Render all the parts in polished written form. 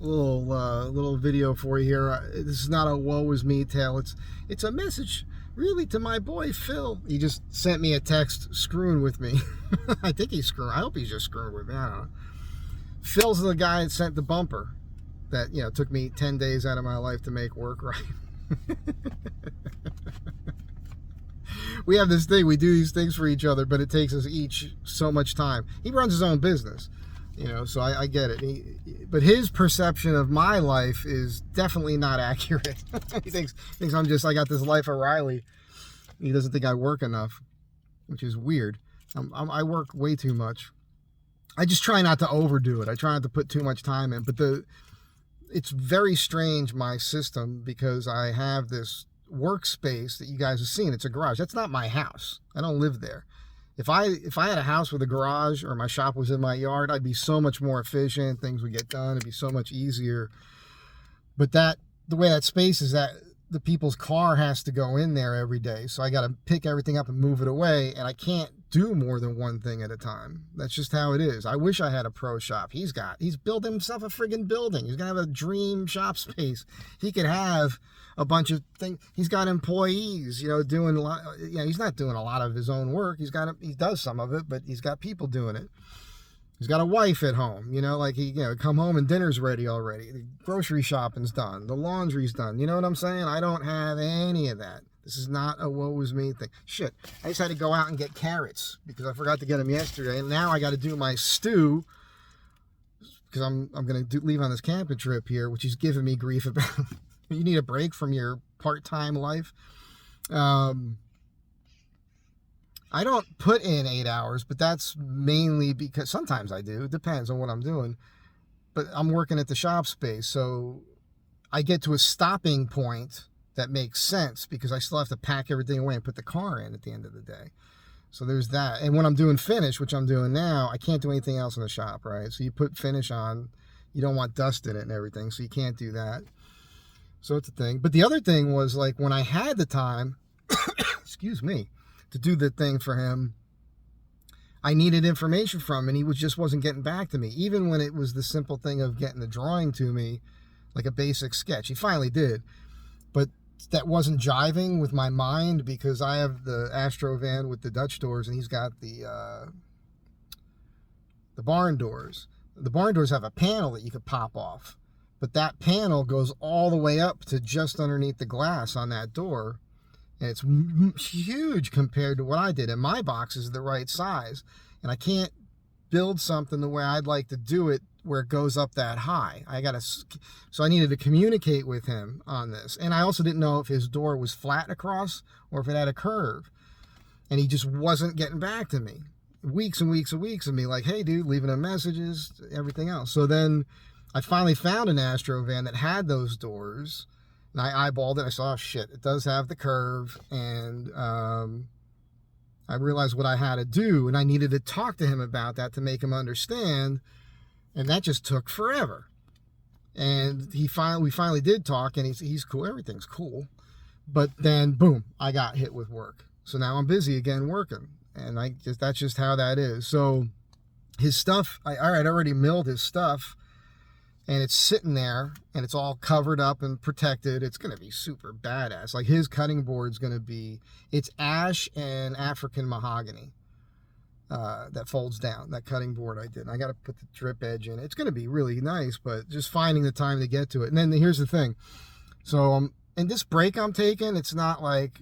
little video for you here. This is not a woe is me tale. It's a message really to my boy Phil. He just sent me a text screwing with me. I think he's screwing. I hope he's just screwing with me. I don't know. Phil's the guy that sent the bumper that, you know, took me 10 days out of my life to make work right. We have this thing, we do these things for each other, but it takes us each so much time. He runs his own business, you know, so I get it. But his perception of my life is definitely not accurate. He thinks I got this life of Riley. He doesn't think I work enough, which is weird. I work way too much. I just try not to overdo it. I try not to put too much time in, but it's very strange, my system, because I have this workspace that you guys have seen. It's a garage. That's not my house. I don't live there. If I had a house with a garage, or my shop was in my yard, I'd be so much more efficient. Things would get done. It'd be so much easier. But the way that space is, that the people's car has to go in there every day. So I got to pick everything up and move it away. And I can't do more than one thing at a time. That's just how it is. I wish I had a pro shop. He's built himself a friggin' building. He's going to have a dream shop space. He could have a bunch of things. He's got employees, you know, doing a lot. You know, he's not doing a lot of his own work. He does some of it, but he's got people doing it. He's got a wife at home, you know, like come home and dinner's ready already. The grocery shopping's done. The laundry's done. You know what I'm saying? I don't have any of that. This is not a woe is me thing. Shit, I just had to go out and get carrots because I forgot to get them yesterday. And now I got to do my stew because I'm going to leave on this camping trip here, which he's giving me grief about. You need a break from your part-time life. I don't put in 8 hours, but that's mainly because sometimes I do. It depends on what I'm doing. But I'm working at the shop space, so I get to a stopping point that makes sense because I still have to pack everything away and put the car in at the end of the day. So there's that. And when I'm doing finish, which I'm doing now, I can't do anything else in the shop, right? So you put finish on, you don't want dust in it and everything, so you can't do that. So it's a thing. But the other thing was, like, when I had the time, excuse me, to do the thing for him, I needed information from him, and he just wasn't getting back to me. Even when it was the simple thing of getting the drawing to me, like a basic sketch. He finally did. But that wasn't jiving with my mind because I have the Astro van with the Dutch doors, and he's got the barn doors. The barn doors have a panel that you could pop off. But that panel goes all the way up to just underneath the glass on that door. And it's huge compared to what I did. And my box is the right size. And I can't build something the way I'd like to do it where it goes up that high. So I needed to communicate with him on this. And I also didn't know if his door was flat across or if it had a curve. And he just wasn't getting back to me. Weeks and weeks and weeks of me like, hey, dude, leaving him messages, everything else. So then I finally found an Astro van that had those doors, and I eyeballed it. I saw, oh, shit, it does have the curve, and I realized what I had to do, and I needed to talk to him about that to make him understand, and that just took forever. And we finally did talk, and he's cool. Everything's cool. But then, boom, I got hit with work. So now I'm busy again working, and that's just how that is. So his stuff, I'd already milled his stuff, and it's sitting there, and it's all covered up and protected. It's going to be super badass. Like, his cutting board's going to be, it's ash and African mahogany that folds down, that cutting board I did. And I got to put the drip edge in. It's going to be really nice, but just finding the time to get to it. And then here's the thing. So, in this break I'm taking, it's not like,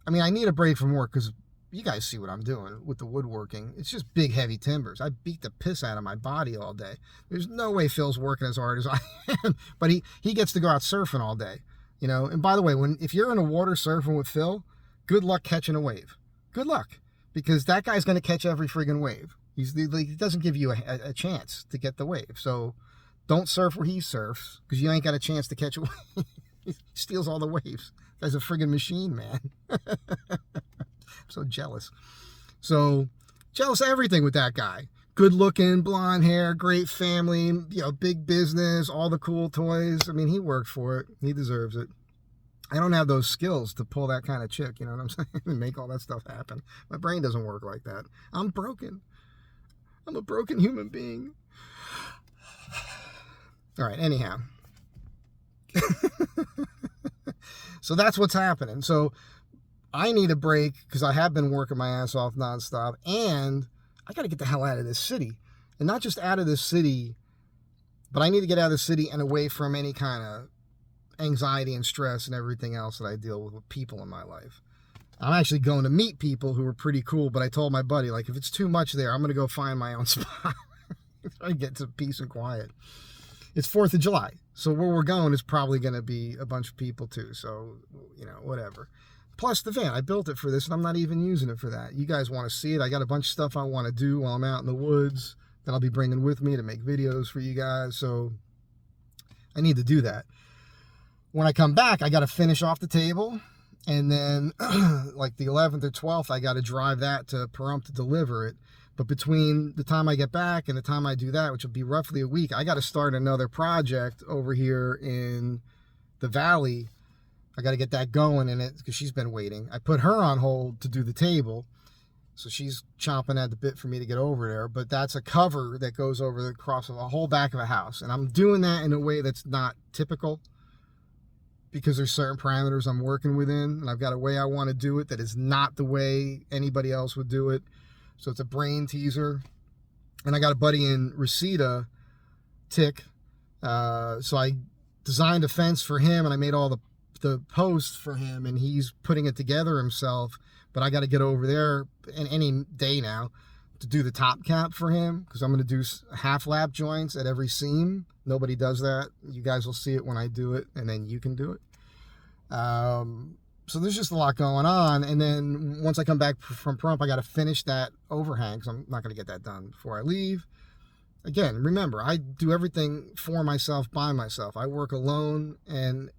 I mean, I need a break from work because you guys see what I'm doing with the woodworking. It's just big, heavy timbers. I beat the piss out of my body all day. There's no way Phil's working as hard as I am, but he gets to go out surfing all day, you know. And by the way, if you're in the water surfing with Phil, good luck catching a wave. Good luck, because that guy's going to catch every friggin' wave. He doesn't give you a chance to get the wave. So don't surf where he surfs, because you ain't got a chance to catch a wave. He steals all the waves. Guy's a friggin' machine, man. I'm so jealous. So jealous of everything with that guy. Good looking, blonde hair, great family, you know, big business, all the cool toys. I mean, he worked for it. He deserves it. I don't have those skills to pull that kind of chick, you know what I'm saying? And make all that stuff happen. My brain doesn't work like that. I'm broken. I'm a broken human being. All right, anyhow. So that's what's happening. So I need a break because I have been working my ass off nonstop, and I got to get the hell out of this city. And not just out of this city, but I need to get out of the city and away from any kind of anxiety and stress and everything else that I deal with people in my life. I'm actually going to meet people who are pretty cool, but I told my buddy, like, if it's too much there, I'm going to go find my own spot. I get some peace and quiet. It's 4th of July, so where we're going is probably going to be a bunch of people too, so, whatever. Plus the van, I built it for this, and I'm not even using it for that. You guys want to see it? I got a bunch of stuff I want to do while I'm out in the woods that I'll be bringing with me to make videos for you guys, so I need to do that. When I come back, I got to finish off the table, and then like the 11th or 12th, I got to drive that to Pahrump to deliver it. But between the time I get back and the time I do that, which will be roughly a week, I got to start another project over here in the valley. I got to get that going in it because she's been waiting. I put her on hold to do the table, so she's chomping at the bit for me to get over there. But that's a cover that goes over across the whole back of a house. And I'm doing that in a way that's not typical because there's certain parameters I'm working within. And I've got a way I want to do it that is not the way anybody else would do it. So it's a brain teaser. And I got a buddy in Reseda, Tick. So I designed a fence for him, and I made all the posts for him, and he's putting it together himself. But I got to get over there any day now to do the top cap for him, because I'm going to do half lap joints at every seam. Nobody does that. You guys will see it when I do it, and then you can do it. So there's just a lot going on. And then once I come back from Pahrump, I got to finish that overhang, because I'm not going to get that done before I leave. Again, remember, I do everything for myself, by myself. I work alone, and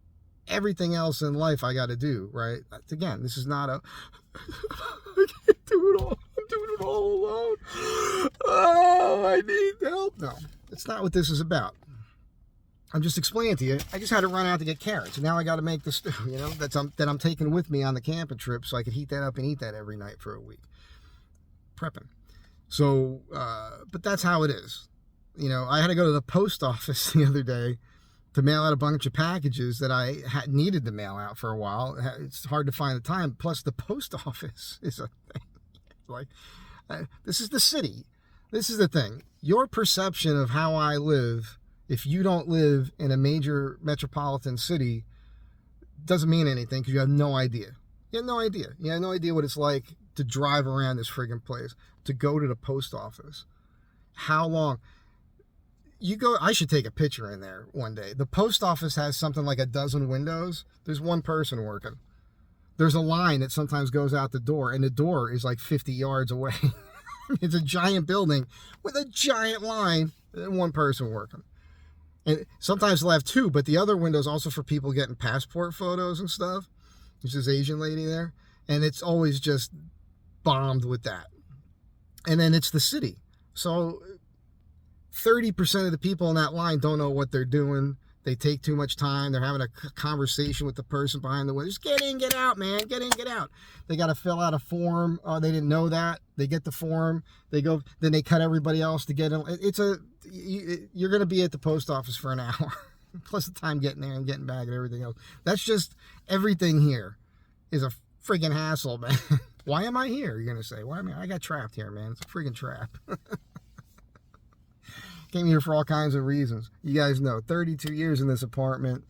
everything else in life I got to do, right? Again, this is not a, I can't do it all. I'm doing it all alone. Oh, I need help. No, it's not what this is about. I'm just explaining to you. I just had to run out to get carrots, and now I got to make the stew, that I'm taking with me on the camping trip, so I could heat that up and eat that every night for a week. Prepping. So, but that's how it is. I had to go to the post office the other day to mail out a bunch of packages that I had needed to mail out for a while. It's hard to find the time. Plus, the post office is a thing. Like, this is the city. This is the thing. Your perception of how I live, if you don't live in a major metropolitan city, doesn't mean anything because you have no idea. You have no idea. You have no idea what it's like to drive around this friggin' place, to go to the post office. How long? I should take a picture in there one day. The post office has something like a dozen windows. There's one person working. There's a line that sometimes goes out the door, and the door is like 50 yards away. It's a giant building with a giant line and one person working. And sometimes they'll have two, but the other window's also for people getting passport photos and stuff. There's this Asian lady there, and it's always just bombed with that. And then it's the city. So 30% of the people in that line don't know what they're doing. They take too much time. They're having a conversation with the person behind the window. Just get in, get out, man. Get in, get out. They got to fill out a form. Oh, they didn't know that. They get the form. They go. Then they cut everybody else to get in. You're going to be at the post office for an hour, plus the time getting there and getting back and everything else. That's just everything here is a friggin' hassle, man. Why am I here? You're going to say. Why am I got trapped here, man. It's a friggin' trap. Came here for all kinds of reasons. You guys know, 32 years in this apartment,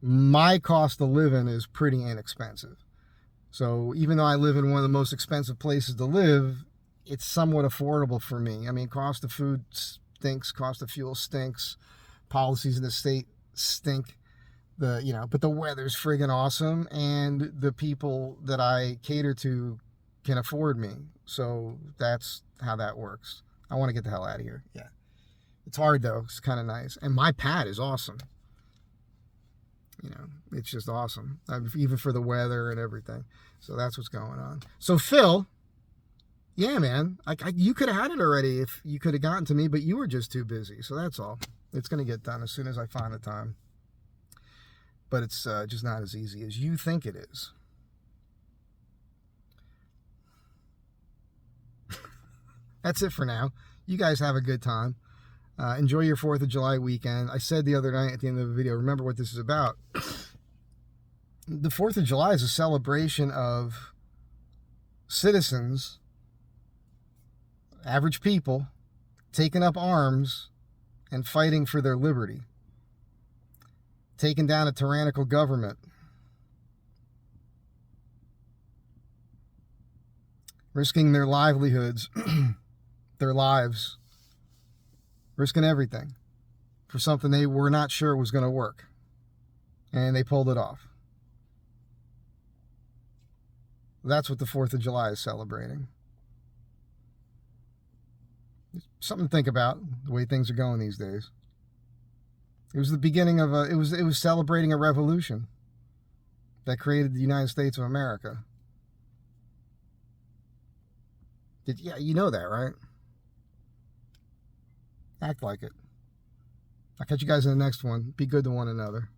my cost of living is pretty inexpensive. So even though I live in one of the most expensive places to live, it's somewhat affordable for me. I mean, cost of food stinks, cost of fuel stinks, policies in the state stink. But the weather's friggin' awesome, and the people that I cater to can afford me. So that's how that works. I want to get the hell out of here. Yeah. It's hard, though. It's kind of nice. And my pad is awesome. It's just awesome. Even for the weather and everything. So that's what's going on. So, Phil, yeah, man. You could have had it already if you could have gotten to me, but you were just too busy. So that's all. It's going to get done as soon as I find the time. But it's just not as easy as you think it is. That's it for now. You guys have a good time. Enjoy your 4th of July weekend. I said the other night at the end of the video, remember what this is about. The 4th of July is a celebration of citizens, average people, taking up arms and fighting for their liberty, taking down a tyrannical government, risking their livelihoods, their lives, risking everything for something they were not sure was going to work. And they pulled it off. That's what the 4th of July is celebrating. Something to think about, the way things are going these days. It was the beginning of it was celebrating a revolution that created the United States of America. Yeah, you know that, right? Act like it. I'll catch you guys in the next one. Be good to one another.